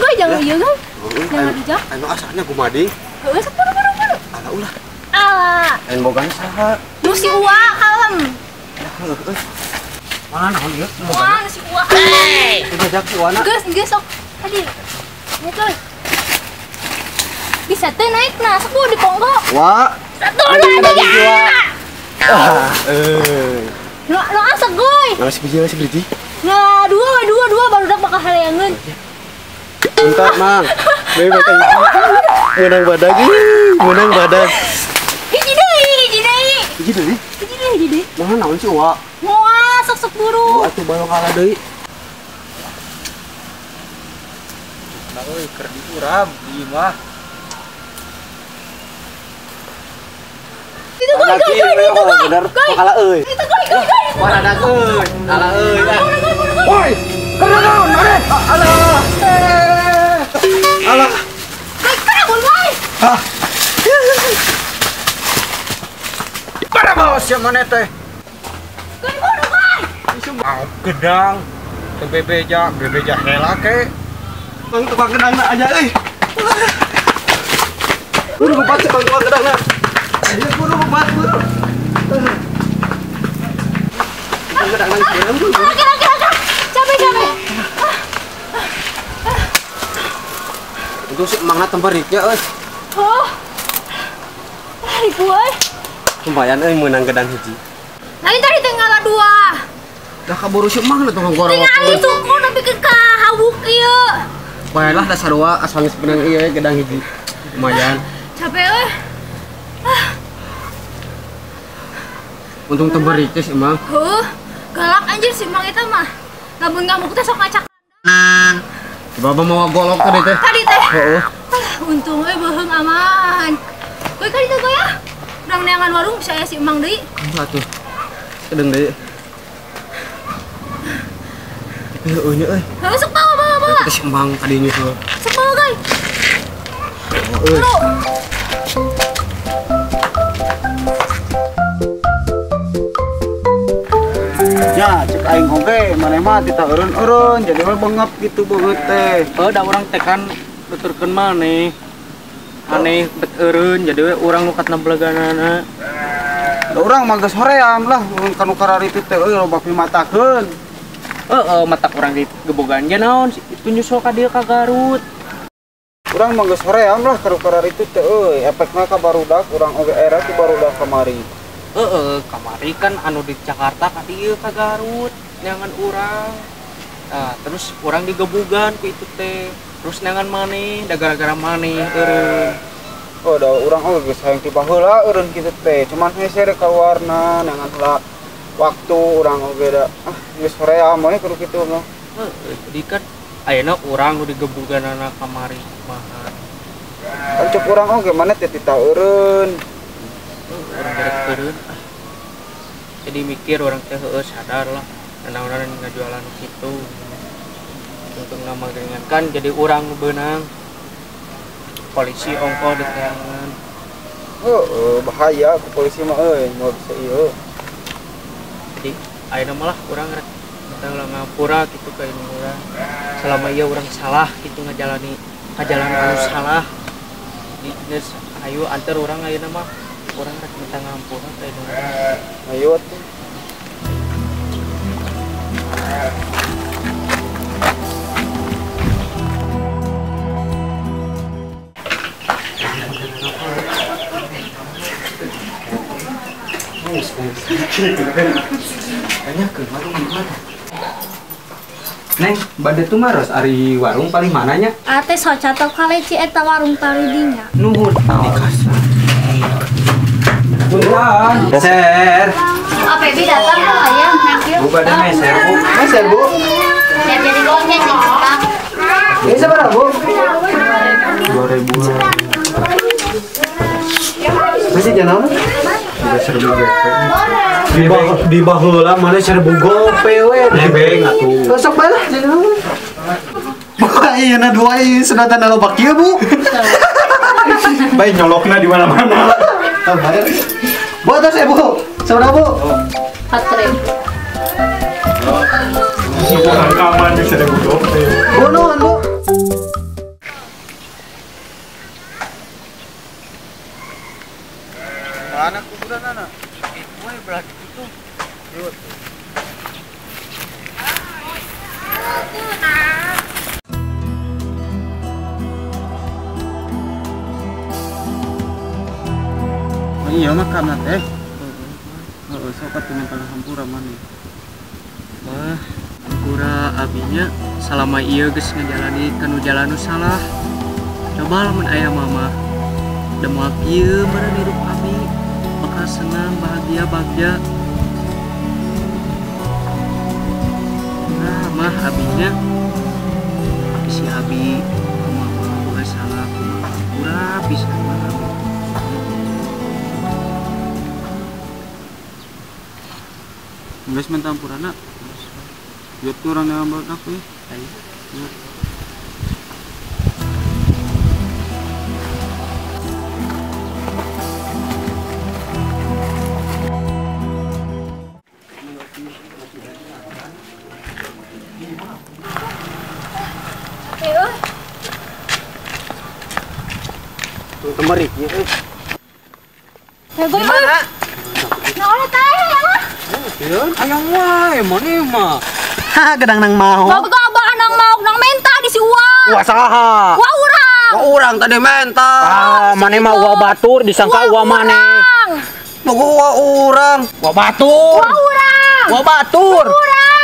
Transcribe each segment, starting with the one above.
guys, jangan ieu guys. Jangan dijak. Anu asalnya kumading. Heuh, sok buru. Ala ulah. Ah, Lain bogan saha? nu si Uwa kalem. Mana naon ieu? Wah, nu si Uwa. Dibajak si Wana. Geus sok. Tadi. Naik euy. Bisa teh naik nah, sok di ponggo. Wah. Satu lagi ya. Lo asek goy. Nang si biji. Nah, dua baru dak bakal haleangeun. Entar mang. Deui mata menang badag. Menang badag. Hiji deui. Hiji deui. Mana naon si Wa? Moal sok buru. Atuh balong kalah deui. Nah euy keur diuram ieu mah. Itu goy. Bener kalah euy. Itu goy. Mana ada euy. Kalah euy. Woi, kana naon are? Alah. Alah. Goy, kabur goy. Hah. Pada bawa siapa mana teh? Goy buru goy. Isu mau gedang. Teu bebeja hela ke. Bang tukang gedangna aja euy. Buru bebat bang tukang gedangna. Ayo buru bebat buru. Gedang nang kieu buru. Lagi. Capek. Itu si emangna tembariknya euy. Oh. Tarik gue. Lumayan euy meunang gedang hiji. Lain tadi tinggal dua. Dah kaburu si emangna tukang gorong. Tinggal itu kok tapi ke hawuk ieu. Baelah da sarua asal geus benang ieu gedang hiji. Lumayan. Capek euy. Untung tembarik teh si emang. Galak anjir si Mang eta mah. Lamun ngamuk teh sok ngacak. Baba mau golok tadi teh. Tadi teh. Heeh. Untung beuheung aman. Goy ka ditu goy ya. Urang neangan warung bisa aya si Emang deui. Atuh. Kedeung deui. Heuh nya euy. Heuh sok bawa. Kita si emang tadi nyusul. Sok bawa goy. Ya, cek aing oge, maneh mah tita eureun-eureun, jadi mah bengep gitu beut teh. Da urang teh kan nuturkeun maneh. Aneh bet eureun jadi we urang nu katna beleganana. Da urang mah geus hoream lah, mun kanu kararitu teh euy loba pimatakeun. Mata urang di gebogan ge naon itu nyusul ka dieu ka Garut. Urang mah geus hoream lah kanu kararitu teh euy, efekna ka barudak urang oge era ku barudak kamari. Kamari kan anu di Jakarta ka dieu ka Garut nyangan urang. Nah, terus urang digebugan ku itu teh. Terus nyangan maneh, da gara-gara maneh eureun. Oh, da urang oge geus hayang ti baheula eureun kitu teh, cuman hese rek kaluarna nyangan heula waktu urang oge da geus hoream we kudu kitu mah. Jadi kan ayeuna urang nu digebuganana kamari kumaha. Kan cek urang oge maneh teh tita eureun. Orang gerek-gerek jadi mikir orang teh sadar lah naon-naon ngajualan gitu untuk ngamagringankan jadi orang benang polisi ongko di tangan. Bahaya ku polisi mah euy moal bisa ieu. Jadi ayeuna malah urang rek ngapura gitu ka ini urang selama ieu urang salah gitu ngajalani anu salah di geus ayo antar urang ayeuna mah urang rek minta ngampura ka ini urang. Ayo atuh. Neng, bade tuh maros ari warung paling mananya? Ate soca tau kaleci eta warung talidinya. Nuhun. Punten. Ser. APB datang kok ayam, thank you. Bu bade meser, Bu. Meser, Bu. Siap jadi goceng nih, Kang. Ini seberapa, Bu? 2000. Masih jangan serbu gope. Di baheula mana serbu gope we. Nebeng atuh. Sok bae lah. Iya na dua ini sedotan lobak ieu, Bu. Bae nyolokna di mana-mana. Bu atas ya, Bu. Seberapa, Bu? 4.000. Bukan kaman di serbu gope. Bu nuhun, Bu. Iya mah karena teh. Sok atuh mentang hampura mana. Mah hampura abinya salama ieu geus ngajalani kanu jalan nu salah. Coba lamun aya mama demoal kieu meureun hidup abi bakal senang, bahagia, bagja. Nah, mah abinya si abi mama boga salah hampura pisan mah. Geus mentang hampurana. Biar tuh orang yang ambil aku ya. Kemari, ya. Gue mana? Nah, oleh tahu ya. Ayang wae, mana mah? Ha, gedang nang mau. Gak abah nang mau nang menta di si Uang. Wah saha? Wah urang. Wah urang tadi menta. Ah, mane mah wah batur disangka wah mane. Bogo wah urang. Wah batur. Wah urang. Wah batur.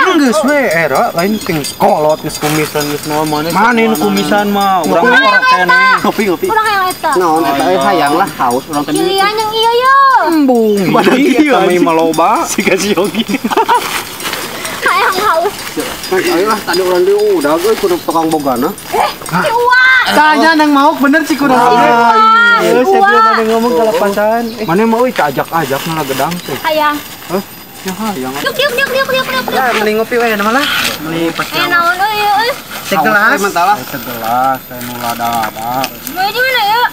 Geus we era lain ting kolot geus kumisan geus naon maneh. Mane nu kumisan mah urang orang kene. Ngopi. Urang yang eta. Naon eta hayang lah haus urang tadi. Cilian yang iya ya. Embung. Badak ieu kami maloba. Siga si Yogi. Hayang haus. Ayolah tadi urang di udah euy kudu tukang bogana. Si Uang. Tanya nang mauk bener sih kudu. Iya, saya belum ada ngomong kelepasan. Mana mau ajak-ajak na gedang teh. Hayang. Ya hayang. Yuk. Ya mending ngopi we malah. Mending pas. Naon euy. Segelas. Segelas saya nu lada-lada. Mau di mana ya?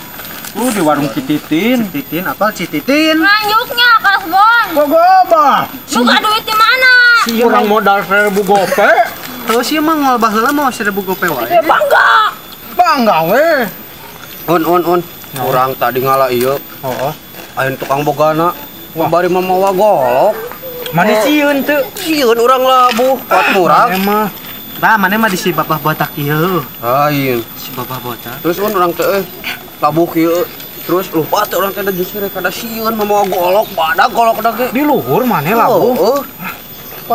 Di warung Cititin. Cititin apa Cititin? Lanjutnya Kasbon. Bogoba. Buka duit di mana? Kurang modal 1000 gope. Kalau sih emang ngalbah heula mau 1000 gope wae. Bangga we. Un. Urang tadi ngala ieu. Heeh. Ayeuna tukang bogana. Bari mamawa golok. Mana sieun teu? Sieun urang labuh, kuat murah. Emang. Bah, mana mah di si Bapak botak ieu. Ain. Si Bapak botak. Terus urang teh labuh kieu. Terus lupa teh urang teh justru kada sieun mamawa golok, badag golok da ge. Di luhur maneh labuh. Heeh.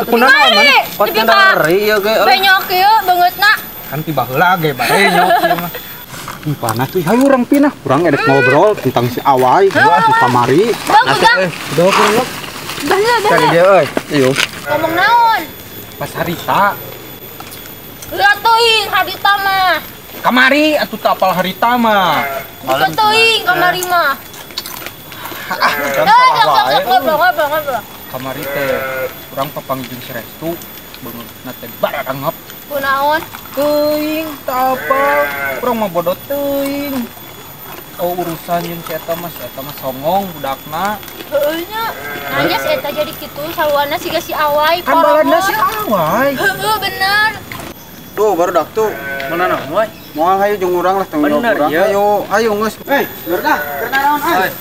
Kunaon maneh? Pot kendari ieu ge. Benyok ieu beungeutna. Kan tiba heula ge bare nyok ieu mah. Panas tuh, hayu urang pinah. Urang edek ngobrol tentang si Awai, gua si Kamari. Bang, udang. Udah kurang. Cari dia euy. Ieu. Ngomong naon? Pas harita. Lihat teuing harita mah. Kamari atuh teu apal harita mah. Bukan teuing kamari mah. Sok ngobrol. Kamari teh urang papanggih si Restu beungeutna teh barangap. Kunaon? Teuing teu apal. Urang mah bodoh teuing. Oh urusan jeung si eta mah songong budakna. Heueuh nya. Nanya si eta jadi kitu saluana siga si Awai Kan balada si Awai. Heueuh bener. Tuh barudak tuh. Mana nah, moy? Moal hayu jeung urang lah tanggung jawab urang. Hayu geus. Barudak, keur naon ai?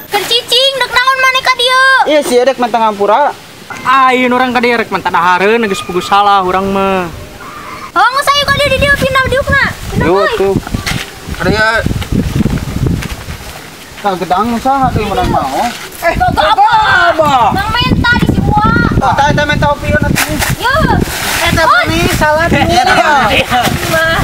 Keur cicing dek naon maneh ka dieu? Iya si edek mentang hampura. Ayeun urang ka dieu rek mantah dahareun geus puguh salah urang mah. Oh geus ayo ka dieu di dieu pindah diukna. Yo tuh. Ada ka gedang usaha teh menang mau. Boga apa? Nang menta di si Uang. Tah eta men tau pieun atuh. Yo. Eta mani salah di Mah.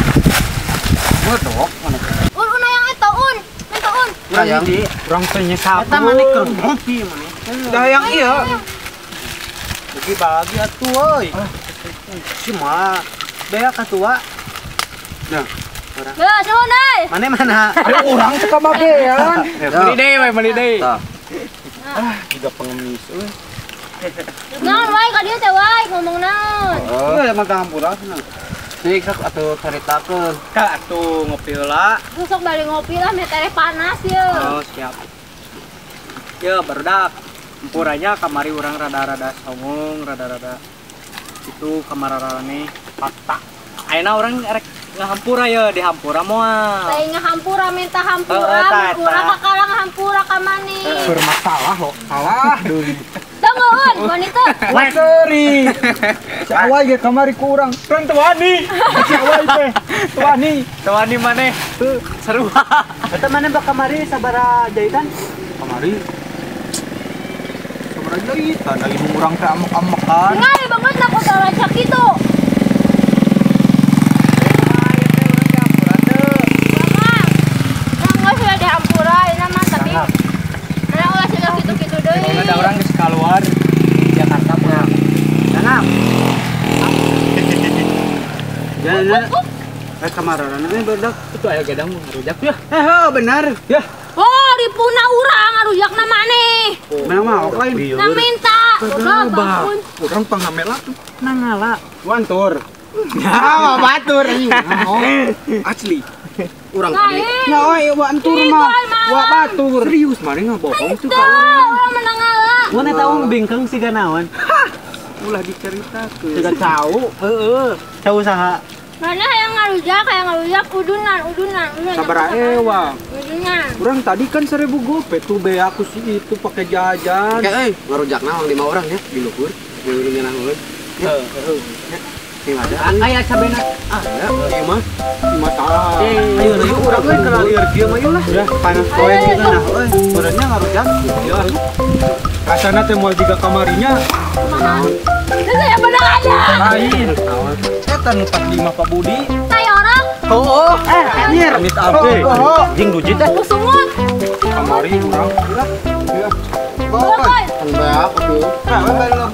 Bodok mana. Un yang eta un. Menta un. Hayang Urang teh nyesal. Eta mani keur ngopi mani. dah yang iya. Bagi atuh euy. Si mah bea katua. Ya, suhun euy. Mana? Ada urang teh kabagean. Beli deui. Tah. Juga pengemis euy. Naon wae ka dieu teh wae ngomong naon. Euy mentang hampura cenah. Sik sok atuh caritakeun. Ka atuh ngopi heula. Sok balik ngopi lah meh teh panas ye. Oh, siap. Ya, barudak. Empuranya kamari urang rada-rada songong, rada-rada itu kamararane fakta. Ayeuna urang rek ngahampura ya, dihampura moal. Teh ngahampura minta hampura, Eta. urang kakala ngahampura ka maneh. Bermasalah lo. Salah deui. Dong bangun, wanita. Waseri. Si awal ge kamari ku urang. Urang teu wani. Si awal teh. Teu wani. Tewani maneh. Seru. Eta mana bak kamari sabara jahitan? Kamari. Sabaraha jahitan da ibu urang teh amek-amekan. Ngali banget na ko talacak itu. Ada orang geus kaluar Jakarta mah. Jangan. Jangan. Kamararan ini bedak. Itu aya gadang ngarujak ya. Benar. Ya. Oh, dipuna urang ngarujak na maneh. Memang mah lain. Na minta. Bangun. Urang pangamela tuh. Nangala. Wantur. Ah, batur anjing. Asli. Urang tadi. Ya oi wantur mah. Wa batur. Serius mari ngabohong tuh Tuh, kalau. urang menangala. Mana tahu bengkeng si ganawan. Ulah diceritakeun. Tidak tahu. Tahu saha. Mana yang ngarujak udunan. Sabaraha ewa. Udunan. Urang tadi kan 1000 gope tuh be aku sih itu pakai jajan. Kayak ngarujak naon 5 orang ya di luhur. Di luhurnya naon. Aya cabena. Ieu mah masalah. Ayo urang we kalau lieur kieu mah lah. Udah panas poe kita nah euy. Benernya ngarujak. Ya. Rasana teh moal jiga kamarinya. Itu saya benar aja. Lain. Eta nu 45 Pak Budi. Saya orang. Oh, anjir. Amit abdi. Jing duji teh. Semut. Kamari urang. Udah. Ya. Boy. Kan bae aku tuh. Nah, bye-bye lo.